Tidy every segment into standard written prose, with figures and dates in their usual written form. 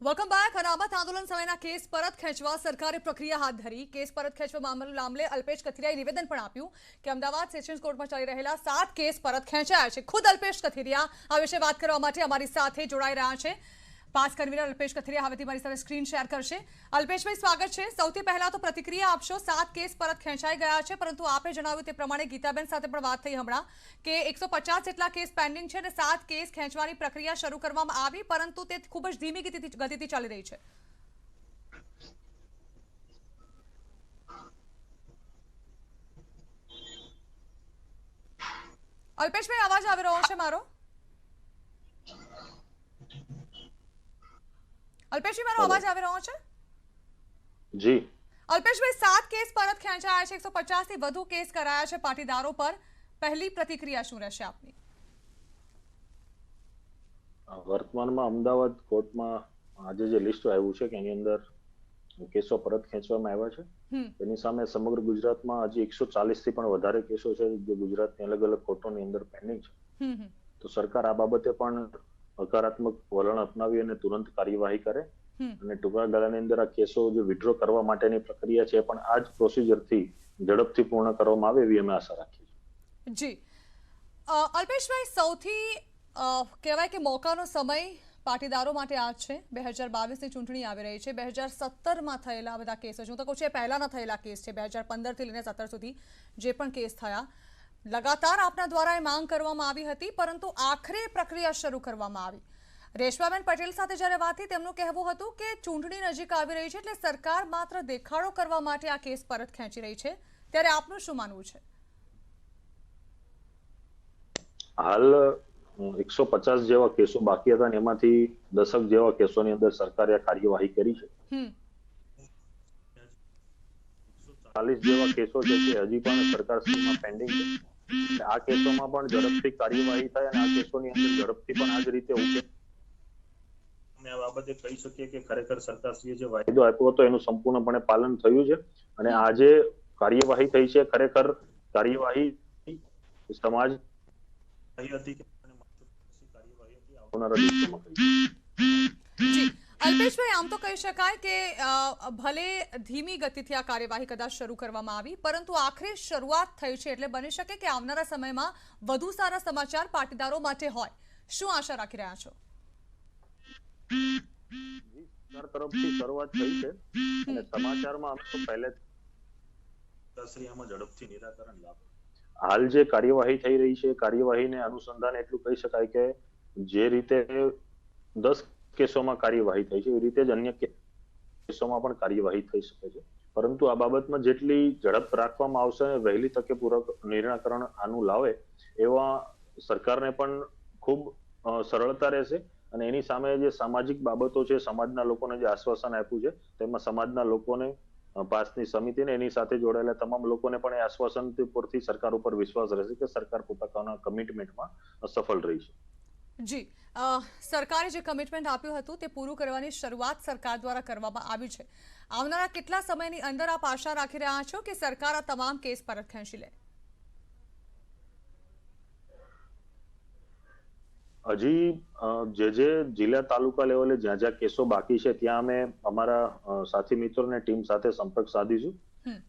Welcome back. અનામત આંદોલન સમયના કેસ પરત ખેંચવા સરકારે પ્રક્રિયા હાથ ધરી। કેસ પરત ખેંચવા મામલે અલ્પેશ કથિરિયાએ નિવેદન પણ આપ્યું કે અમદાવાદ સેશન્સ કોર્ટમાં ચાલી રહેલા 7 કેસ પરત ખેંચાયા છે। ખુદ અલ્પેશ કથિરિયા આ વિશે વાત કરવા માટે અમારી સાથે જોડાઈ રહ્યા છે। પાસ કન્વીનર અલ્પેશ કથિરિયા હવેથી મારી સાથે સ્ક્રીન શેર કરશે। અલ્પેશભાઈ, સ્વાગત છે। સૌથી પહેલા તો પ્રતિક્રિયા આપશો। 7 કેસ પરત ખેંચાઈ ગયા છે, પરંતુ આપે જણાવ્યું તે પ્રમાણે ગીતાબેન સાથે પણ વાત થઈ હમણાં કે 150 જેટલા કેસ પેન્ડિંગ છે અને 7 કેસ ખેંચવાની પ્રક્રિયા શરૂ કરવામાં આવી, પરંતુ તે ખૂબ જ ધીમી ગતિથી ચાલી રહી છે। અલ્પેશભાઈ, અવાજ આવી રહ્યો છે મારો? અલ્પેશભાઈ, મારો અવાજ આવી રહ્યો છે? જી અલ્પેશભાઈ, 7 કેસ પરત ખેંચાયા છે, 150 થી વધુ કેસ કરાયા છે પાટીદારો પર। પહેલી પ્રતિક્રિયા શું રહેશે આપની? વર્તમાનમાં અમદાવાદ કોર્ટમાં આજે જે લિસ્ટ આવ્યું છે કે એની અંદર કેસો પરત ખેંચવામાં આવ્યા છે। એની સામે સમગ્ર ગુજરાતમાં હજી 140 થી પણ વધારે કેસો છે જે ગુજરાતની અલગ અલગ કોર્ટોની અંદર પેન્ડિંગ છે। તો સરકાર આ બાબતે પણ હકારાત્મક વલણ અપનાવી અને તુરંત કાર્યવાહી કરે અને ટૂંકા ગાળાની અંદર આ કેસો જે વિડ્રો કરવા માટેની પ્રક્રિયા છે પણ આ જ પ્રોસિજરથી ઝડપથી પૂર્ણ કરવામાં આવે એવી અમે આશા રાખીએ છીએ। જી અલ્પેશભાઈ, સૌથી કહેવાય કે મોકાનો સમય પાટીદારો માટે આ છે। 2022ની ચૂંટણી આવી રહી છે। 2017માં થયેલા બધા કેસો, હું તો કહું છું એ પહેલાના થયેલા કેસ છે, 2015થી લઈને 17 સુધી જે પણ કેસ થયા, લગાતાર આપના દ્વારા એ માંગ કરવામાં આવી હતી, પરંતુ આખરે પ્રક્રિયા શરૂ કરવામાં આવી। રેશમાબેન પટેલ સાથે જ્યારે વાત થઈ, તેમનું કહેવું હતું કે ચૂંટણી નજીક આવી રહી છે એટલે સરકાર માત્ર દેખાડો કરવા માટે આ કેસ પરત ખેંચી રહી છે। ત્યારે આપનું શું માનવું છે? હાલ 150 જેવા કેસો બાકી હતા અને એમાંથી 10 જેવા કેસોની અંદર સરકારે કાર્યવાહી કરી છે। 40 જેવા કેસો છે કે હજી પણ સરકારશ્રીમાં પેન્ડિંગ છે। આ કેસોમાં પણ ઝડપથી કાર્યવાહી થાય અને આ કેસોની અંદર ઝડપથી પણ આ જ રીતે ઉકેલ અમે આ બાબતે કહી શકીએ કે ખરેખર સરકારશ્રીએ જે વાયદો આપ્યો હતો એનું સંપૂર્ણપણે પાલન થયું છે અને આજે કાર્યવાહી થઈ છે, ખરેખર કાર્યવાહી સમાજ અલ્પેશભાઈ, આમ તો કહી શકાય કે ભલે ધીમી ગતિથી આ કાર્યવાહી કદાચ શરૂ કરવામાં આવી, પરંતુ આખરે શરૂઆત થઈ છે એટલે બની શકે કે આવનારા સમયમાં વધુ સારા સમાચાર પાટીદારો માટે હોય। શું આશા રાખી રહ્યા છો? સરકાર તરફથી શરૂઆત થઈ છે અને સમાચારમાં અમે તો પહેલેથી ઝડપથી નિરાકરણ લાવે। હાલ જે કાર્યવાહી થઈ રહી છે, કાર્યવાહીને અનુસંધાને એટલું કહી શકાય કે જે રીતે 10 કેસોમાં કાર્યવાહી થઈ છે એ રીતે જ અન્ય કેસોમાં પણ કાર્યવાહી થઈ શકે છે, પરંતુ આ બાબતમાં જેટલી ઝડપ રાખવામાં આવશે વહેલી તકે પૂરક નિરાકરણ આનું લાવે એવા સરકારને પણ ખૂબ સરળતા રહેશે અને એની સામે જે સામાજિક બાબતો છે, સમાજના લોકોને જે આશ્વાસન આપ્યું છે તેમાં સમાજના લોકોને, પાસની સમિતિને, એની સાથે જોડાયેલા તમામ લોકોને પણ એ આશ્વાસન પરથી સરકાર ઉપર વિશ્વાસ રહેશે કે સરકાર પોતાના કમિટમેન્ટમાં સફળ રહી છે। જી, સરકારે જે કમિટમેન્ટ આપ્યું હતું તે પૂરું કરવાની શરૂઆત સરકાર દ્વારા કરવામાં આવી છે। આવનારા કેટલા સમયની અંદર આપ આશા રાખી રહ્યા છો કે સરકાર આ તમામ કેસ પરત ખેંચી લે? હજી જે જિલ્લા તાલુકા લેવલે જ્યાં જ્યાં કેસો બાકી છે ત્યાં અમે અમારા સાથી મિત્રોને ટીમ સાથે સંપર્ક સાધીશું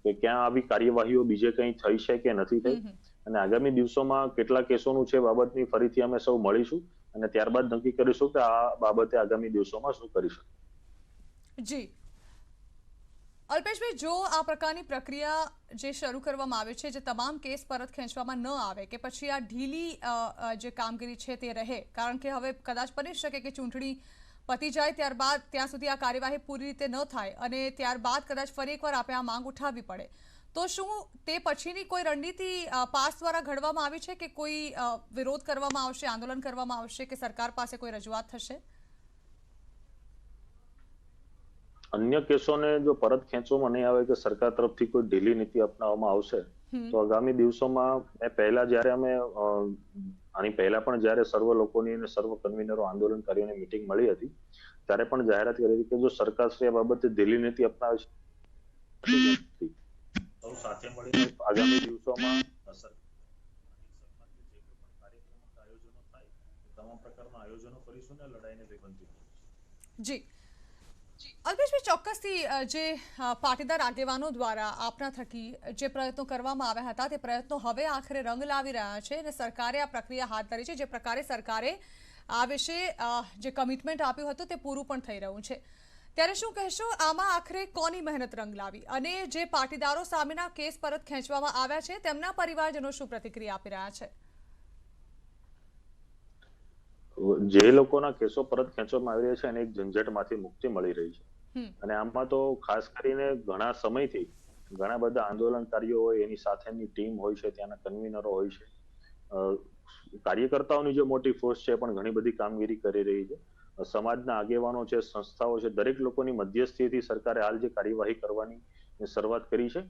કે ક્યાં આવી કાર્યવાહીઓ બીજે કંઈ થઈ છે કે નથી થઈ અને આગામી દિવસોમાં કેટલા કેસોનું છે બાબતની ફરીથી અમે સૌ મળીશું અને ત્યારબાદ નક્કી કરીશું કે આ બાબતે આગામી દિવસોમાં શું કરી શકીએ। જી અલ્પેશભાઈ, જો આ પ્રકારની પ્રક્રિયા જે શરૂ કરવામાં આવે છે, જે તમામ કેસ પરત ખેંચવામાં ન આવે કે પછી આ ઢીલી જે કામગીરી છે તે રહે, કારણ કે હવે કદાચ બની શકે કે ચૂંટણી પતી જાય ત્યારબાદ ત્યાં સુધી આ કાર્યવાહી પૂરી રીતે ન થાય અને ત્યારબાદ કદાચ ફરી એકવાર આપણે આ માંગ ઉઠાવવી પડે, તો શું તે પછીની કોઈ રણનીતિ પાસ દ્વારા ઘડવામાં આવી છે કે કોઈ વિરોધ કરવામાં આવશે, આંદોલન કરવામાં આવશે કે સરકાર પાસે કોઈ રજૂઆત થશે? અન્ય કેસોને જો પરત ખેંચવામાં નહીં આવે કે સરકાર તરફથી કોઈ ઢીલી નીતિ અપનાવવામાં આવશે તો આગામી દિવસોમાં પહેલા જ્યારે અમે આની પહેલા પણ જ્યારે સર્વ લોકોની અને સર્વ કન્વીનરો આંદોલનકારીઓની મીટિંગ મળી હતી ત્યારે પણ જાહેરાત કરી હતી કે જો સરકાર શ્રી આ બાબતે ઢીલી નીતિ અપનાવે છે સૌ સાથે મળીને આગામી દિવસોમાં જી, અલ્પેશભાઈ, ચોક્કસથી જે પાટીદાર આગેવાનો દ્વારા આપના થકી જે પ્રયત્નો કરવામાં આવ્યા હતા તે પ્રયત્નો હવે આખરે રંગ લાવી રહ્યા છે અને સરકારે આ પ્રક્રિયા હાથ ધરી છે. જે પ્રકારે સરકારે આ વિશે જે કમિટમેન્ટ આપ્યું હતું તે પૂરું પણ થઈ રહ્યું છે. ત્યારે શું કહેશો, આમાં આખરે કોની મહેનત રંગ લાવી અને જે પાટીદારો સામેના કેસ પરત ખેંચવામાં આવ્યા છે તેમના પરિવારજનો શું પ્રતિક્રિયા આપી રહ્યા છે? જે લોકોના કેસો પરત ખેંચવામાં આવી રહ્યા છે એને એક ઝંઝટમાંથી મુક્તિ મળી રહી છે. અને આમાં તો ખાસ કરીને ઘણા સમયથી ઘણા બધા આંદોલનકારીઓ હોય, એની સાથેની ટીમ હોય છે, ત્યાંના કન્વીનરો હોય છે, કાર્યકર્તાઓની જે મોટી ફોર્સ છે પણ ઘણી બધી કામગીરી કરી રહી છે. સમાજના આગેવાનો છે, સંસ્થાઓ છે, દરેક લોકોની મધ્યસ્થીથી સરકારે હાલ જે કાર્યવાહી કરવાની શરૂઆત કરી છે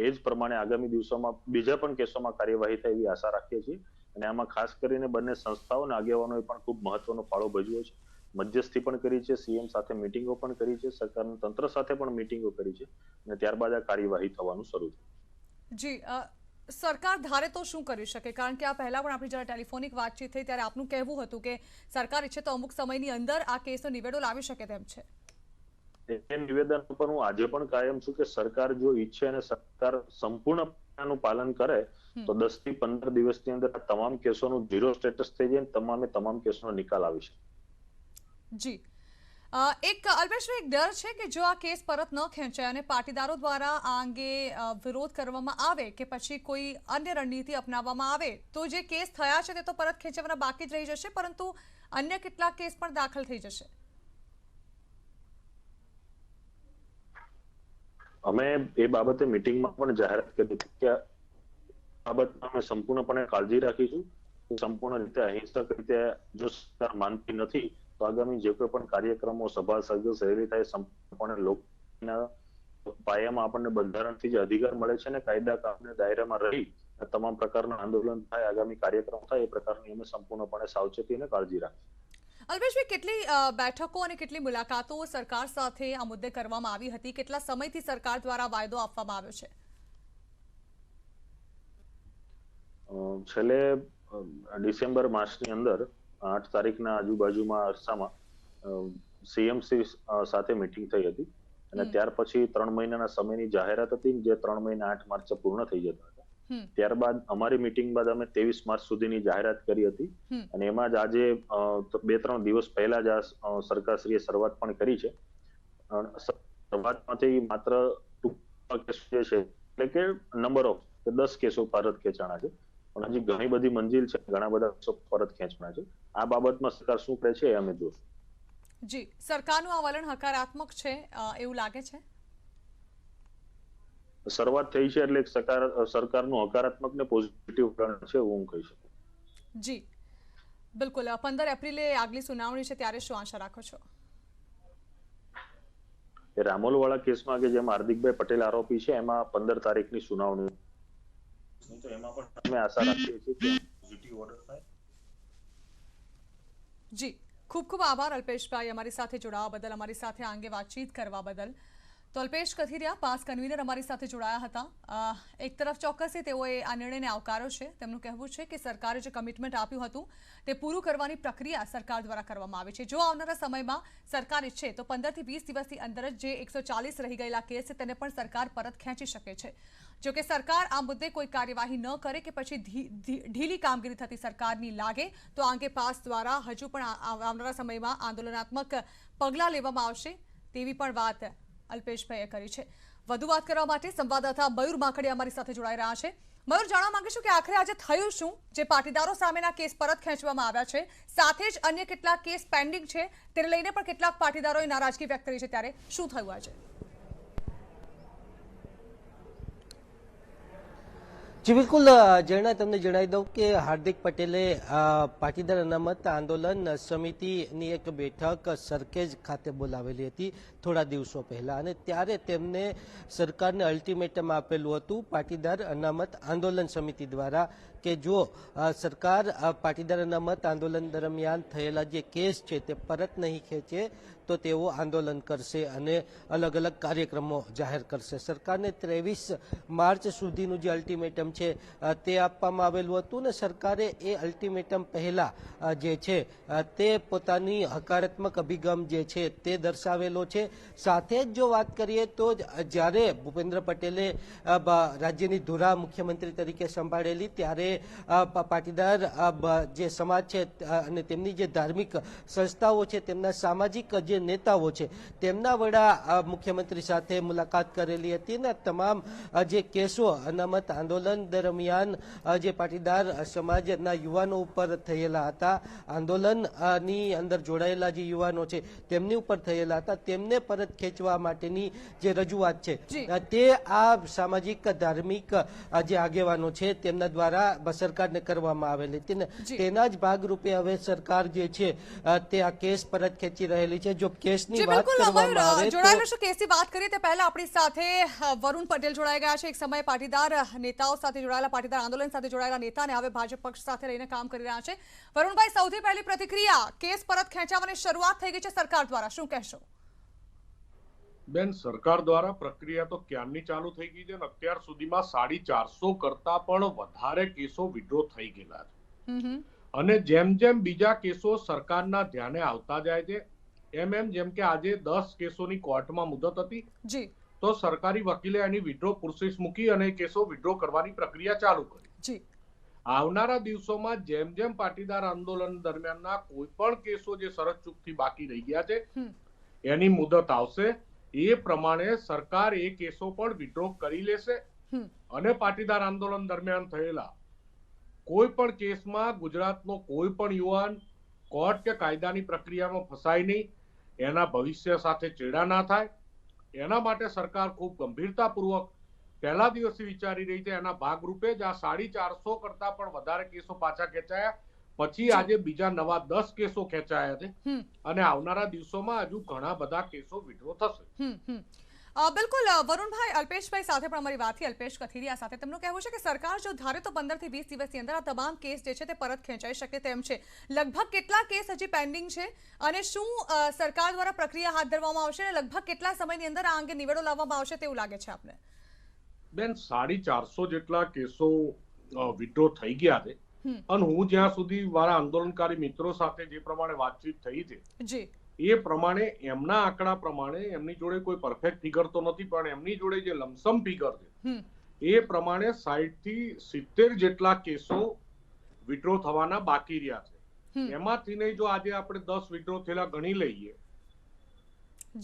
એ જ પ્રમાણે આગામી દિવસોમાં બીજા પણ કેસોમાં કાર્યવાહી થાય એવી આશા રાખીએ છીએ. અને આમાં ખાસ કરીને બંને સંસ્થાઓ અને આગેવાનોએ પણ ખૂબ મહત્વનો ફાળો ભજવ્યો છે. મધ્યસ્થી પણ કરી છે, સીએમ સાથે મીટિંગો પણ કરી છે, સરકારના તંત્ર સાથે પણ મીટિંગો કરી છે અને ત્યારબાદ આ કાર્યવાહી થવાનું શરૂ થયું. જી, સરકાર ધારે તો શું કરી શકે? કારણ કે આ પહેલા પણ આપણી જ્યારે ટેલિફોનિક વાતચીત થઈ ત્યારે આપનું કહેવું હતું કે સરકાર ઈચ્છે તો અમુક સમયની અંદર આ કેસનો નિવેડો લાવી શકે તેમ છે. એ નિવેદન પર હું આજે પણ કાયમ છું કે સરકાર જો ઈચ્છે અને સરકાર સંપૂર્ણ પાલન કરે તો 10 થી 15 દિવસની અંદર આ તમામ કેસોનું ઝીરો સ્ટેટસ થઈ જાય, તમામ કેસોનો નિકાલ આવી શકે. જી, એક અલ્પેશભાઈ, એક ડર છે કે જો આ કેસ પરત ન ખેંચાય અને પાટીદારો દ્વારા આ અંગે વિરોધ કરવામાં આવે કે પછી કોઈ અન્ય રણનીતિ અપનાવવામાં આવે તો જે કેસ થયા છે તે તો પરત ખેંચવાના બાકી જ રહી જશે, પરંતુ અન્ય કેટલાક કેસ પણ દાખલ થઈ જશે. અમે એ બાબતે મીટિંગમાં પણ જાહેરાત કરી હતી કે આ બાબતમાં અમે સંપૂર્ણપણે કાળજી રાખીશું. સંપૂર્ણ રીતે અહિંસક રીતે જો સરકાર માનતી નથી તો આગામી જે કોઈ પણ કાર્યક્રમો, સભા સરઘસ રેલી થાય સંપૂર્ણપણે લોકના પાયામાં આપણને બંધારણથી જે અધિકાર મળે છે ને કાયદા કાનૂનના દાયરામાં રહી તમામ પ્રકારના આંદોલન થાય, આગામી કાર્યક્રમ થાય એ પ્રકારની અમે સંપૂર્ણપણે સાવચેતી અને કાળજી રાખીશું. અલ્પેશભાઈ, કેટલી બેઠકો અને કેટલી મુલાકાતો સરકાર સાથે આ મુદ્દે કરવામાં આવી હતી? કેટલા સમયથી સરકાર દ્વારા વાયદો આપવામાં આવ્યો છે? છેલ્લે ડિસેમ્બર માસની અંદર 8 તારીખના આજુબાજુમાં અરસામાં સીએમસી સાથે મીટિંગ થઈ હતી અને ત્યાર પછી 3 મહિનાના સમયની જાહેરાત હતી જે 3 મહિના 8 માર્ચે પૂર્ણ થઈ જતા હતા. ત્યારબાદ અમારી મીટિંગ બાદ અમે 23 માર્ચ સુધીની જાહેરાત કરી હતી અને એમાં જ આજે 2-3 દિવસ પહેલા જ આ સરકારશ્રીએ શરૂઆત પણ કરી છે. શરૂઆતમાંથી માત્ર કેસ જે છે એટલે કે નંબર ઓફ 10 કેસો પરત ખેંચાણા છે પણ હજી ઘણી બધી મંજિલ છે, ઘણા બધા કેસો પરત ખેંચવાના છે. આ બાબતમાં સરકાર શું કરે છે એ અમે જોશું. જી, સરકારનું આ વલણ હકારાત્મક છે એવું લાગે છે? શરૂઆત થઈ છે એટલે સરકારનું હકારાત્મક ને પોઝિટિવ વલણ છે એવું હું કહી શકું. જી બિલકુલ. 15 એપ્રિલે આગલી સુનાવણી છે ત્યારે શું આશા રાખો છો? એ રામોલ વાળા કેસમાં કે જેમાં હાર્દિકભાઈ પટેલ આરોપી છે એમાં 15 તારીખની સુનાવણી તો એમાં પણ અમે આશા રાખીએ છીએ કે પોઝિટિવ ઓર્ડર થાય. જી, ખૂબ ખૂબ આભાર અલ્પેશભાઈ અમારી સાથે જોડાવા બદલ, અમારી સાથે આ અંગે વાતચીત કરવા બદલ. તો અલ્પેશ કથિરિયા, પાસ કન્વીનર, અમારી સાથે જોડાયા હતા. એક તરફ ચોક્કસથી તેઓએ આ નિર્ણયને આવકાર્યો છે. તેમનું કહેવું છે કે સરકારે જે કમિટમેન્ટ આપ્યું હતું તે પૂરું કરવાની પ્રક્રિયા સરકાર દ્વારા કરવામાં આવી છે. જો આવનારા સમયમાં સરકાર ઈચ્છે તો 15 થી 20 દિવસની અંદર જ જે 140 રહી ગયેલા કેસ છે તેને પણ સરકાર પરત ખેંચી શકે છે. જોકે સરકાર આ મુદ્દે કોઈ કાર્યવાહી ન કરે કે પછી ઢીલી કામગીરી થતી સરકારની લાગે તો આ અંગે પાસ દ્વારા હજુ પણ આવનારા સમયમાં આંદોલનાત્મક પગલાં લેવામાં આવશે તેવી પણ વાત અલ્પેશભાઈએ કરી છે. વધુ વાત કરવા માટે સંવાદદાતા મયુર માકડિયા અમારી સાથે જોડાઈ રહ્યા છે. મયુર, જાણવા માંગીશું કે આખરે આજે થયું શું? જે પાટીદારો સામેના કેસ પરત ખેંચવામાં આવ્યા છે, સાથે જ અન્ય કેટલાક કેસ પેન્ડિંગ છે તેને લઈને પણ કેટલાક પાટીદારોએ નારાજગી વ્યક્ત કરી છે, ત્યારે શું થયું આજે? જી બિલકુલ, જયના તમને જણાવી દઉં કે હાર્દિક પટેલે પાટીદાર અનામત આંદોલન સમિતિની એક બેઠક સરખેજ ખાતે બોલાવેલી હતી થોડા દિવસો પહેલા અને ત્યારે તેમને સરકારને અલ્ટિમેટમ આપેલું હતું પાટીદાર અનામત આંદોલન સમિતિ દ્વારા કે જો સરકાર પાટીદાર અનામત આંદોલન દરમિયાન થયેલા જે કેસ છે તે પરત નહીં ખેંચે તો તેઓ આંદોલન કરશે અને અલગ અલગ કાર્યક્રમો જાહેર કરશે. સરકારને 23 માર્ચ સુધીનું જે અલ્ટિમેટમ છે તે આપવામાં આવેલું હતું ને સરકારે એ અલ્ટિમેટમ પહેલા જે છે તે પોતાની હકારાત્મક અભિગમ જે છે તે દર્શાવેલો છે. સાથે જ જો વાત કરીએ તો જ્યારે ભૂપેન્દ્ર પટેલે રાજ્યની ધુરા મુખ્યમંત્રી તરીકે સંભાળેલી ત્યારે પાટીદાર જે સમાજ છે અને તેમની જે ધાર્મિક સંસ્થાઓ છે તેમના સામાજિક જે નેતાઓ છે તેમના વડા મુખ્યમંત્રી સાથે મુલાકાત કરેલી હતી ને તમામ જે કેસો અનામત આંદોલન દરમિયાન જે પાટીદાર સમાજના યુવાનો ઉપર થયેલા હતા, આંદોલનની અંદર જોડાયેલા જે યુવાનો છે તેમની ઉપર થયેલા હતા, તેમને પરત ખેંચવા માટેની જે રજૂઆત છે તે આ સામાજિક ધાર્મિક જે આગેવાનો છે તેમના દ્વારા સરકારને કરવામાં આવેલી હતી. તેના જ ભાગરૂપે હવે સરકાર જે છે તે આ કેસ પરત ખેંચી રહેલી છે. જો કેસની વાત કરવામાં આવે જોડાયેલા છે કેસની વાત કરીએ તે પહેલા આપણી સાથે વરુણ પટેલ જોડાઈ ગયા છે. એક સમયે પાટીદાર નેતાઓ સાથે જોડાયેલા, પાટીદાર આંદોલન સાથે જોડાયેલા નેતા અને હવે ભાજપ પક્ષ સાથે રહીને કામ કરી રહ્યા છે. વરુણભાઈ, સૌથી પહેલી પ્રતિક્રિયા, કેસ પરત ખેંચવાની શરૂઆત થઈ ગઈ છે સરકાર દ્વારા, શું કહેશો? બેન, સરકાર દ્વારા પ્રક્રિયા તો ક્યારની ચાલુ થઈ ગઈ છે અને અત્યાર સુધીમાં 450 કરતા પણ વધારે કેસો વિડ્રો થઈ ગયેલા છે. અને જેમ જેમ બીજા કેસો સરકારના ધ્યાને આવતા જાય છે એમ જેમ કે આજે 10 કેસોની કોર્ટમાં મુદત હતી તો સરકારી વકીલે એની વિડ્રો પ્રોસેસ મૂકી અને કેસો વિડ્રો કરવાની પ્રક્રિયા ચાલુ કરી. આવનારા દિવસોમાં જેમ જેમ પાટીદાર આંદોલન દરમિયાનના કોઈ પણ કેસો જે શરત ચૂકથી બાકી રહી ગયા છે એની મુદત આવશે એ પ્રમાણે સરકાર એ કેસો પણ વિડ્રો કરી લેશે અને પાટીદાર આંદોલન દરમિયાન થયેલા કોઈ પણ કેસમાં ગુજરાતનો કોઈ પણ યુવાન કોર્ટ કે કાયદાની પ્રક્રિયામાં ફસાય નહીં, એના ભવિષ્ય સાથે ચેડા ના થાય, એના માટે સરકાર ખૂબ ગંભીરતાપૂર્વક પહેલા દિવસથી વિચારી રહી છે. એના ભાગરૂપે જ આ 450 કરતા પણ વધારે કેસો પાછા ખેંચાયા, પછી આજે બીજા નવા 10 કેસો ખેંચાયા છે અને આવનારા દિવસોમાં હજુ ઘણા બધા કેસો વિડ્રો થશે. બિલકુલ વરુણભાઈ, અલ્પેશભાઈ સાથે પણ અમારી વાત થઈ, અલ્પેશ કથિરિયા સાથે. તેમનું કહેવું છે કે સરકાર જો ધારે તો 15 થી 20 દિવસની અંદર આ તમામ કેસ જે છે તે પરત ખેંચાઈ શકે તેમ છે. લગભગ કેટલા કેસ હજી પેન્ડિંગ છે અને શું સરકાર દ્વારા પ્રક્રિયા હાથ ધરવામાં આવશે અને લગભગ કેટલા સમયની અંદર આ અંગે નિવેડો લાવવામાં આવશે તેવું લાગે છે આપને? બેન, 450 જેટલા કેસો વિડ્રો થઈ ગયા છે અને હું જ્યાં સુધી મારા આંદોલનકારી મિત્રો સાથે જે પ્રમાણે વાતચીત થઈ છે એ પ્રમાણે એમના આંકડા પ્રમાણે, એમની જોડે કોઈ પરફેક્ટ ફિગર તો નથી પણ એમની જોડે જે લમસમ ફિગર છે એ પ્રમાણે 60 થી 70 જેટલા કેસો વિડ્રો થવાના બાકી રહ્યા છે. એમાંથી નહીં જો આજે આપણે 10 વિડ્રો થયેલા ગણી લઈએ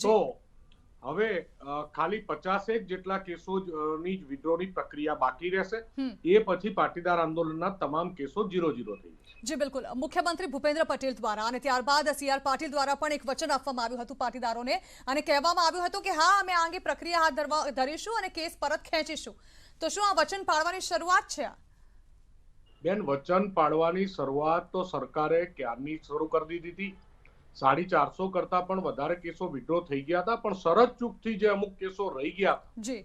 તો હવે ખાલી 50 જેટલા કેસોની વિડ્રોની પ્રક્રિયા બાકી રહેશે. એ પછી પાટીદાર આંદોલનના તમામ કેસો 0-0 થઈ જશે. જી બિલકુલ. મુખ્યમંત્રી ભૂપેન્દ્ર પટેલ દ્વારા અને ત્યારબાદ CR પાટીલ દ્વારા પણ એક વચન આપવામાં આવ્યું હતું પાટીદારોને અને કહેવામાં આવ્યું હતું કે હા, અમે આ અંગે પ્રક્રિયા હાથ ધરીશું અને કેસ પરત ખેંચીશું. તો શું આ વચન પાળવાની શરૂઆત છે? બેન, વચન પાળવાની શરૂઆત તો સરકારે ક્યારની શરૂ કરી દીધી હતી. 450 કરતા પણ વધારે કેસો વિડ્રો થઈ ગયા હતા પણ શરત ચૂકથી જે અમુક કેસો રહી ગયા હતા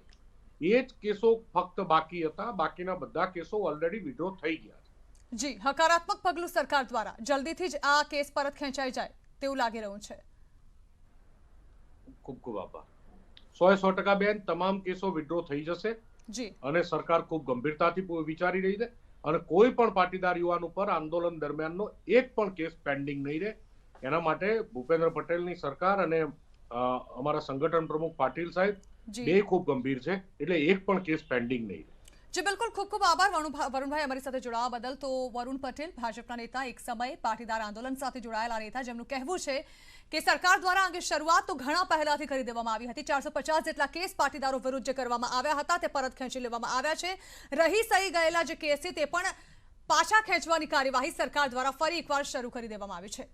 એ જ કેસો ફક્ત બાકી હતા. બાકીના બધા કેસો ઓલરેડી વિડ્રો થઈ ગયા છે. જી, હકારાત્મક પગલું સરકાર દ્વારા જલ્દીથી જ આ કેસ પરત ખેંચાઈ જાય તેવું લાગી રહ્યું છે. ખૂબ ખૂબ આભાર. 100% બેન, તમામ કેસો વિડ્રો થઈ જશે જી અને સરકાર ખૂબ ગંભીરતાથી વિચારી રહી છે અને કોઈ પણ પાટીદાર યુવાન ઉપર આંદોલન દરમિયાનનો એક પણ કેસ પેન્ડિંગ નહીં રહે. એના માટે ભૂપેન્દ્ર પટેલની સરકાર અને અમારા સંગઠન પ્રમુખ પાટીલ સાહેબ બે ખૂબ ગંભીર છે, એટલે એક પણ કેસ પેન્ડિંગ નહીં. જી બિલકુલ, ખૂબ ખૂબ આભાર વરુણભાઈ અમારી સાથે જોડાવા બદલ. તો વરુણ પટેલ, ભાજપના નેતા, એક સમયે પાટીદાર આંદોલન સાથે જોડાયેલા નેતા, જેમનું કહેવું છે કે સરકાર દ્વારા અંગે શરૂઆત તો ઘણા પહેલાથી કરી દેવામાં આવી હતી. 450 જેટલા કેસ પાટીદારો વિરુદ્ધ કરવામાં આવ્યા હતા તે પરત ખેંચી લેવામાં આવ્યા છે. રહી સહી ગયેલા જે કેસ છે તે પણ પાછા ખેંચવાની કાર્યવાહી સરકાર દ્વારા ફરી એકવાર શરૂ કરી દેવામાં આવી છે.